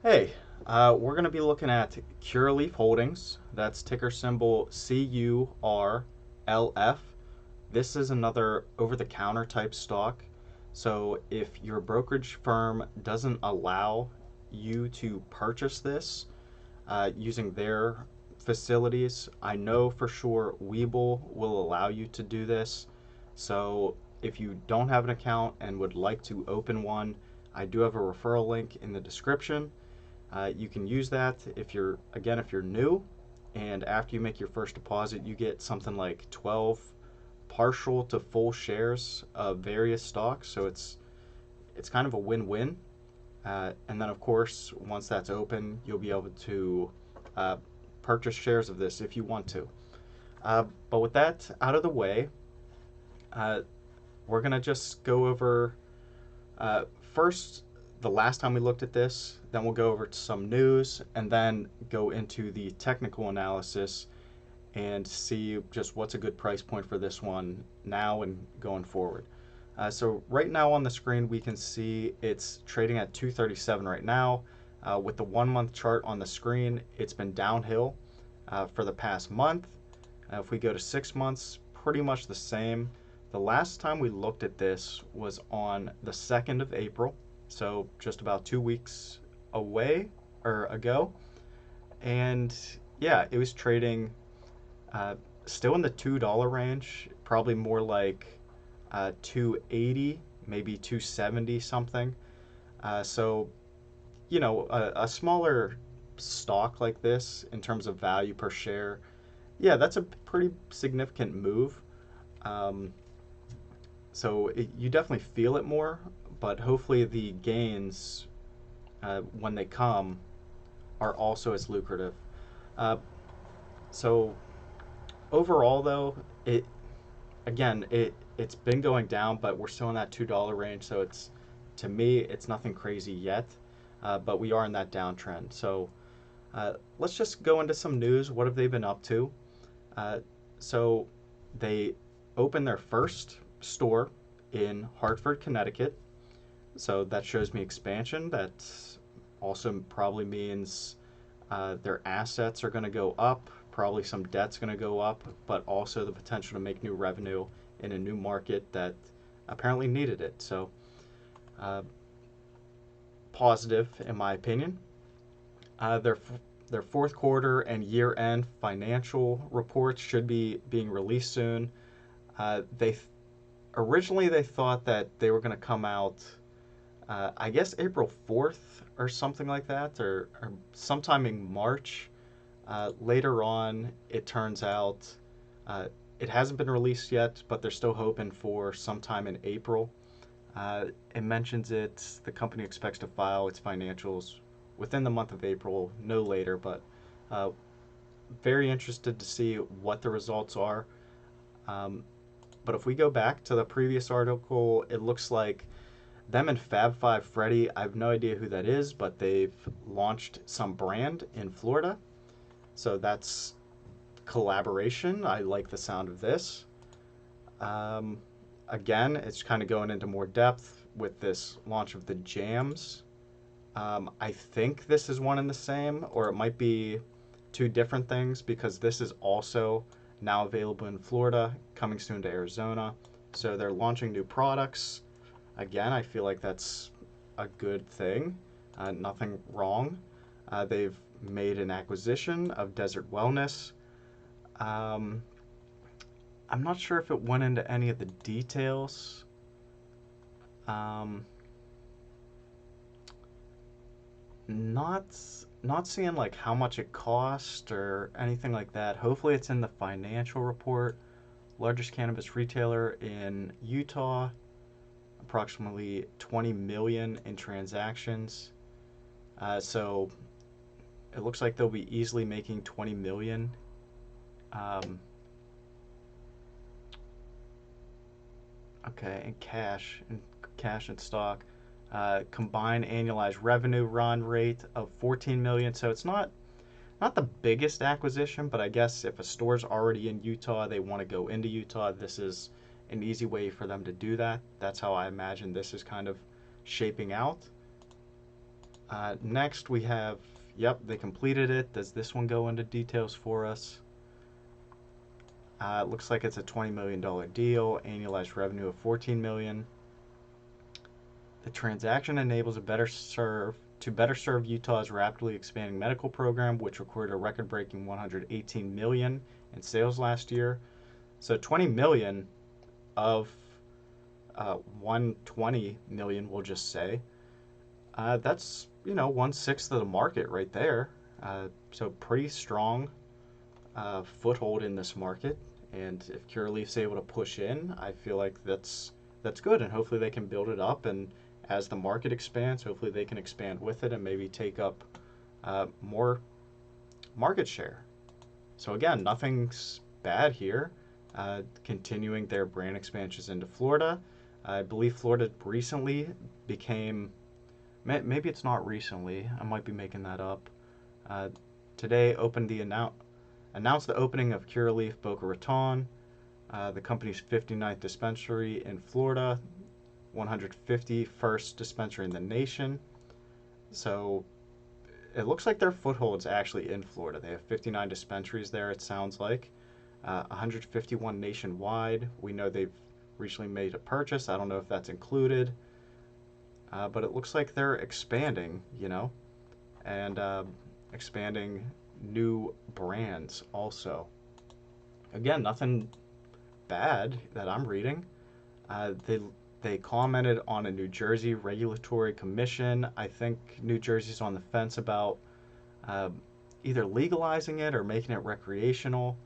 Hey, we're going to be looking at Curaleaf Holdings. That's ticker symbol CURLF. This is another over-the-counter type stock. So if your brokerage firm doesn't allow you to purchase this using their facilities, I know for sure Webull will allow you to do this. So if you don't have an account and would like to open one, I do have a referral link in the description. You can use that if you're new, and after you make your first deposit, you get something like 12 partial to full shares of various stocks. So it's kind of a win-win. And then of course, once that's open, you'll be able to uh, purchase shares of this if you want to. But with that out of the way, uh, we're gonna just go over Uh, first, the last time we looked at this, then we'll go over to some news, and then go into the technical analysis and see just what's a good price point for this one now and going forward. So right now on the screen, we can see it's trading at 237 right now. With the 1 month chart on the screen, it's been downhill for the past month. If we go to 6 months, pretty much the same. The last time we looked at this was on the 2nd of April, so just about 2 weeks away or ago. And yeah, it was trading uh, still in the $2 range, probably more like 280, maybe 270 something. So, a smaller stock like this in terms of value per share, yeah, that's a pretty significant move. Um, you definitely feel it more, but hopefully the gains, when they come, are also as lucrative. Uh, so overall, though, it's been going down, but we're still in that $2 range. So it's to me, it's nothing crazy yet, but we are in that downtrend. So let's just go into some news. What have they been up to? Uh, so they opened their first store in Hartford, Connecticut. So that shows me expansion. That also probably means their assets are going to go up. Probably some debt's going to go up, but also the potential to make new revenue in a new market that apparently needed it. So uh, positive, in my opinion. Uh, their their fourth quarter and year end financial reports should be being released soon. They originally they thought that they were going to come out, I guess April 4th or something like that, or sometime in March. Later on, it turns out uh, it hasn't been released yet, but they're still hoping for sometime in April. It mentions the company expects to file its financials within the month of April, no later, but uh, very interested to see what the results are. Um, but if we go back to the previous article, it looks like them and Fab Five Freddy, I have no idea who that is, but they've launched some brand in Florida. So that's collaboration. I like the sound of this. Um, Again, it's kind of going into more depth with this launch of the jams. I think this is one and the same, or it might be two different things because this is also now available in Florida, coming soon to Arizona. So they're launching new products. Again, I feel like that's a good thing. Nothing wrong. They've made an acquisition of Desert Wellness. Um, I'm not sure if it went into any of the details. Um, not not seeing like how much it cost or anything like that. Hopefully, it's in the financial report. Largest cannabis retailer in Utah, approximately 20 million in transactions. So it looks like they'll be easily making 20 million. Um, okay, in cash and stock. Combined annualized revenue run rate of 14 million. So it's not the biggest acquisition, but I guess if a store's already in Utah, they want to go into Utah. This is an easy way for them to do that. That's how I imagine this is kind of shaping out. Next we have, yep, they completed it. Does this one go into details for us? It looks like it's a $20 million deal, annualized revenue of $14 million. The transaction enables to better serve Utah's rapidly expanding medical program, which recorded a record-breaking 118 million in sales last year. So 20 million of 120 million, we'll just say. That's 1/6 of the market right there. So pretty strong foothold in this market. And if Curaleaf's able to push in, I feel like that's good, and hopefully they can build it up. And as the market expands, hopefully they can expand with it and maybe take up more market share. So again, nothing's bad here. Continuing their brand expansions into Florida. I believe Florida recently became, maybe it's not recently, I might be making that up. Today announced the opening of Curaleaf Boca Raton, the company's 59th dispensary in Florida, 151st dispensary in the nation. So it looks like their foothold's actually in Florida. They have 59 dispensaries there, it sounds like. 151 nationwide. We know they've recently made a purchase. I don't know if that's included. But it looks like they're expanding, and expanding new brands also. Again, nothing bad that I'm reading. They commented on a New Jersey regulatory commission. I think New Jersey's on the fence about either legalizing it or making it recreational.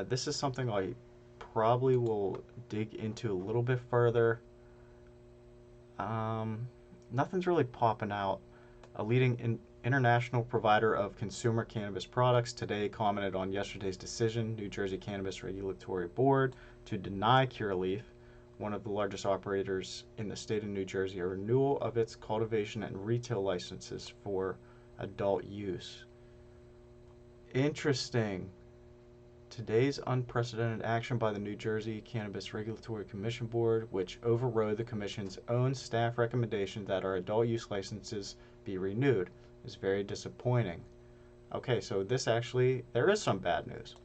This is something I probably will dig into a little bit further. Nothing's really popping out. A leading international provider of consumer cannabis products today commented on yesterday's decision, New Jersey Cannabis Regulatory Board, to deny Curaleaf, one of the largest operators in the state of New Jersey, a renewal of its cultivation and retail licenses for adult use. Interesting. Today's unprecedented action by the New Jersey Cannabis Regulatory Commission Board, which overrode the Commission's own staff recommendation that our adult use licenses be renewed, is very disappointing. Okay, so there is some bad news.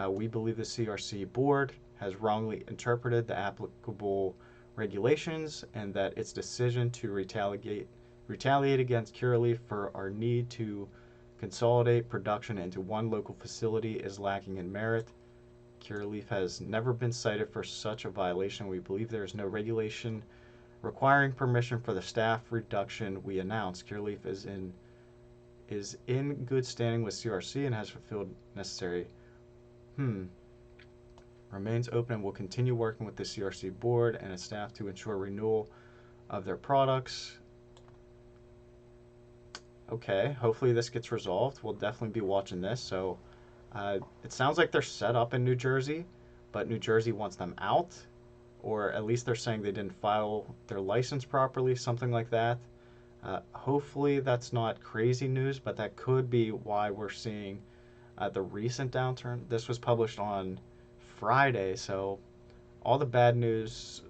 We believe the CRC Board has wrongly interpreted the applicable regulations and that its decision to retaliate against Curaleaf for our need to consolidate production into one local facility is lacking in merit. Curaleaf has never been cited for such a violation. We believe there is no regulation requiring permission for the staff reduction we announced. Curaleaf is in good standing with CRC and has fulfilled necessary. Remains open and will continue working with the CRC board and its staff to ensure renewal of their products. Okay, hopefully this gets resolved. We'll definitely be watching this. So it sounds like they're set up in New Jersey, but New Jersey wants them out, or at least they're saying they didn't file their license properly, something like that. Hopefully that's not crazy news, but that could be why we're seeing the recent downturn. This was published on Friday, so all the bad news,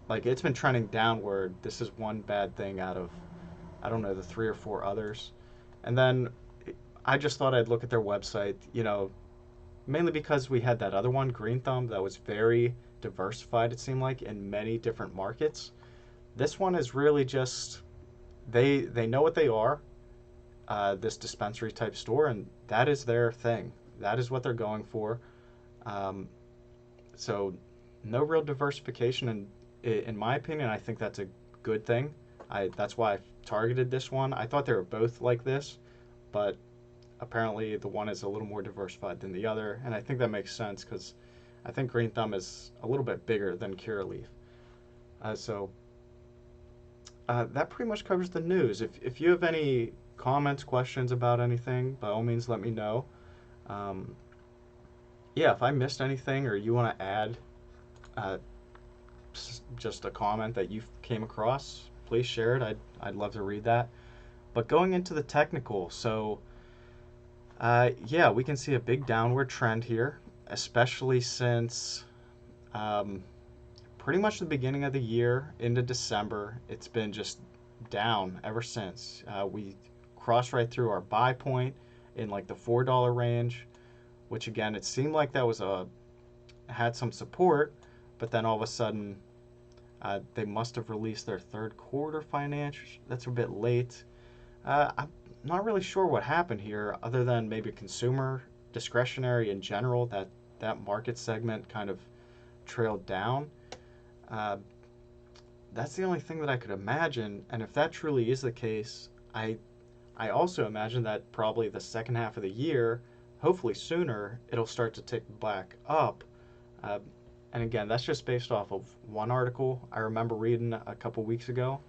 like, it's been trending downward. This is one bad thing out of, I don't know, the 3 or 4 others. And then I just thought I'd look at their website, mainly because we had that other one, Green Thumb, that was very diversified, it seemed like, in many different markets. This one is really just, they know what they are, this dispensary type store, and that is their thing. That is what they're going for. So no real diversification, and in my opinion, I think that's a good thing. That's why I targeted this one. I thought they were both like this, but apparently the one is a little more diversified than the other, and I think that makes sense because I think Green Thumb is a little bit bigger than Curaleaf. So that pretty much covers the news. If you have any comments, questions about anything, by all means let me know. Yeah, if I missed anything or you want to add just a comment that you came across, please share it. I'd love to read that. But going into the technical, so yeah, we can see a big downward trend here, especially since pretty much the beginning of the year into December. It's been just down ever since. We crossed right through our buy point in like the $4 range, which again, it seemed like that was had some support, but then all of a sudden they must have released their third quarter financials. That's a bit late. I'm not really sure what happened here, other than maybe consumer discretionary in general. That market segment kind of trailed down. Uh, that's the only thing that I could imagine. And if that truly is the case, I also imagine that probably the second half of the year, hopefully sooner, it'll start to tick back up. Uh, and again, that's just based off of one article I remember reading a couple weeks ago.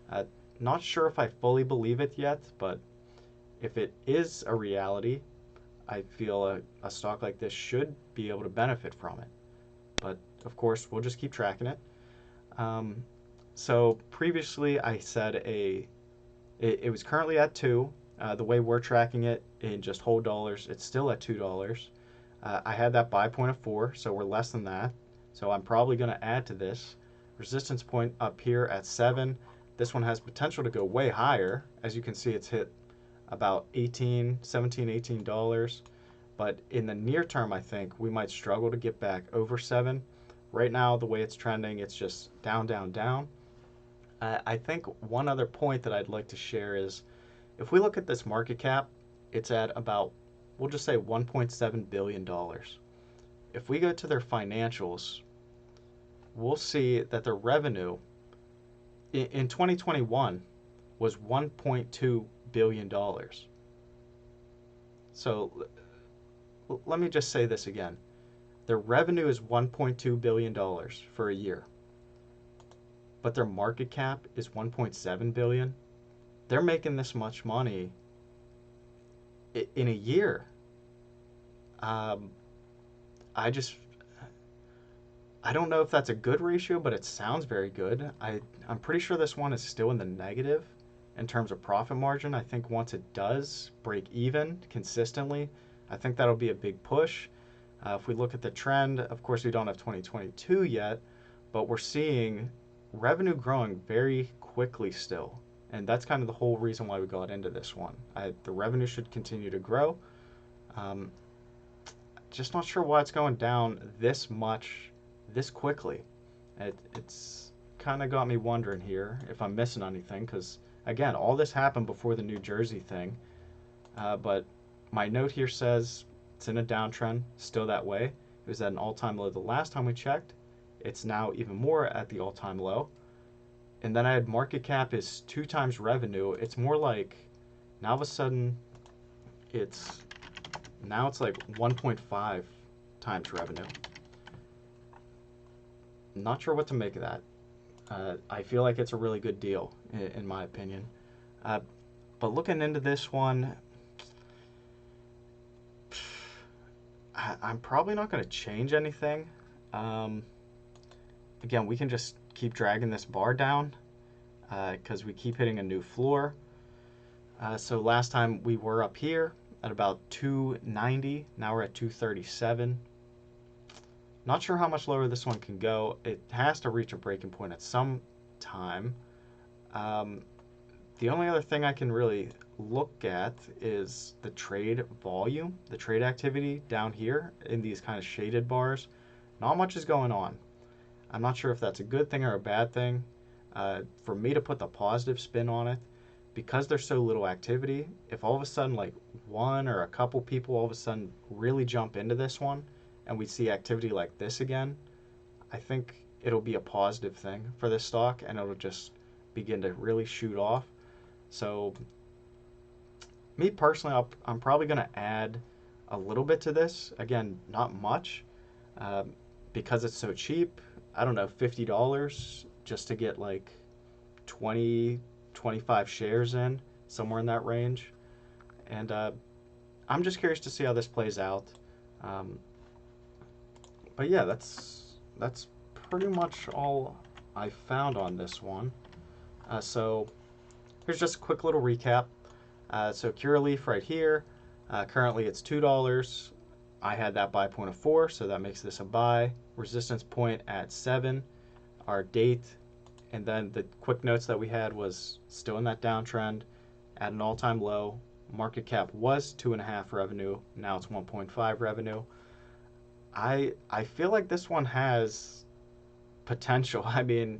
Uh, Not sure if I fully believe it yet, but if it is a reality, I feel a stock like this should be able to benefit from it. But of course, we'll just keep tracking it. Um, so previously, I said it was currently at 2. The way we're tracking it in just whole dollars, it's still at $2. I had that buy point of 4, so we're less than that. So I'm probably going to add to this. Resistance point up here at 7. This one has potential to go way higher. As you can see, it's hit about 18, 17, $18. But in the near term, I think we might struggle to get back over 7. Right now, the way it's trending, it's just down, down, down. I think one other point that I'd like to share is if we look at this market cap, it's at about, we'll just say $1.7 billion. If we go to their financials, we'll see that their revenue in 2021 was $1.2 billion. So let me just say this again. Their revenue is $1.2 billion for a year, but their market cap is $1.7 billion. They're making this much money in a year. Um, I just I don't know if that's a good ratio, but it sounds very good. I'm pretty sure this one is still in the negative in terms of profit margin. I think once it does break even consistently, I think that'll be a big push. If we look at the trend, of course, we don't have 2022 yet, but we're seeing revenue growing very quickly still. And that's kind of the whole reason why we got into this one. The revenue should continue to grow. Um, just not sure why it's going down this much this quickly. It's kind of got me wondering here if I'm missing anything, because again, all this happened before the New Jersey thing. But my note here says it's in a downtrend, still that way. It was at an all-time low the last time we checked. It's now even more at the all-time low. And then I had market cap is 2 times revenue. It's more like now all of a sudden it's like 1.5 times revenue. Not sure what to make of that. I feel like it's a really good deal, in my opinion. But looking into this one, I'm probably not going to change anything. Again, we can just keep dragging this bar down because we keep hitting a new floor. So last time we were up here at about 290. Now we're at 237. Not sure how much lower this one can go. It has to reach a breaking point at some time. The only other thing I can really look at is the trade volume, the trade activity down here in these kind of shaded bars. Not much is going on. I'm not sure if that's a good thing or a bad thing. For me to put the positive spin on it, because there's so little activity, if all of a sudden like one or a couple people all of a sudden really jump into this one and we see activity like this again, I think it'll be a positive thing for this stock and it'll just begin to really shoot off. So me personally, I'm probably going to add a little bit to this. Again, not much, because it's so cheap. I don't know, $50 just to get like 20, 25 shares in, somewhere in that range. And I'm just curious to see how this plays out. But yeah, that's pretty much all I found on this one. So here's just a quick little recap. So Curaleaf right here, currently it's $2. I had that buy point of 4, so that makes this a buy. Resistance point at 7. Our date And then the quick notes that we had was still in that downtrend at an all-time low. Market cap was 2.5 revenue. Now it's 1.5 revenue. I feel like this one has potential. I mean,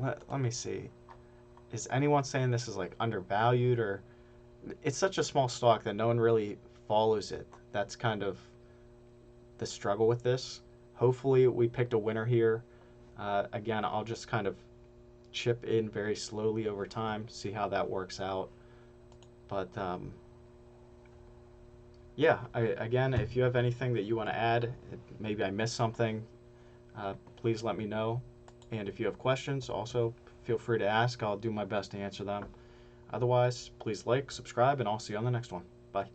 let me see. Is anyone saying this is like undervalued, or it's such a small stock that no one really follows it? That's kind of the struggle with this. Hopefully we picked a winner here. Again, I'll just kind of chip in very slowly over time, see how that works out. But yeah, again, if you have anything that you want to add, maybe I missed something, please let me know. And if you have questions, also feel free to ask. I'll do my best to answer them. Otherwise, please like, subscribe, and I'll see you on the next one. Bye.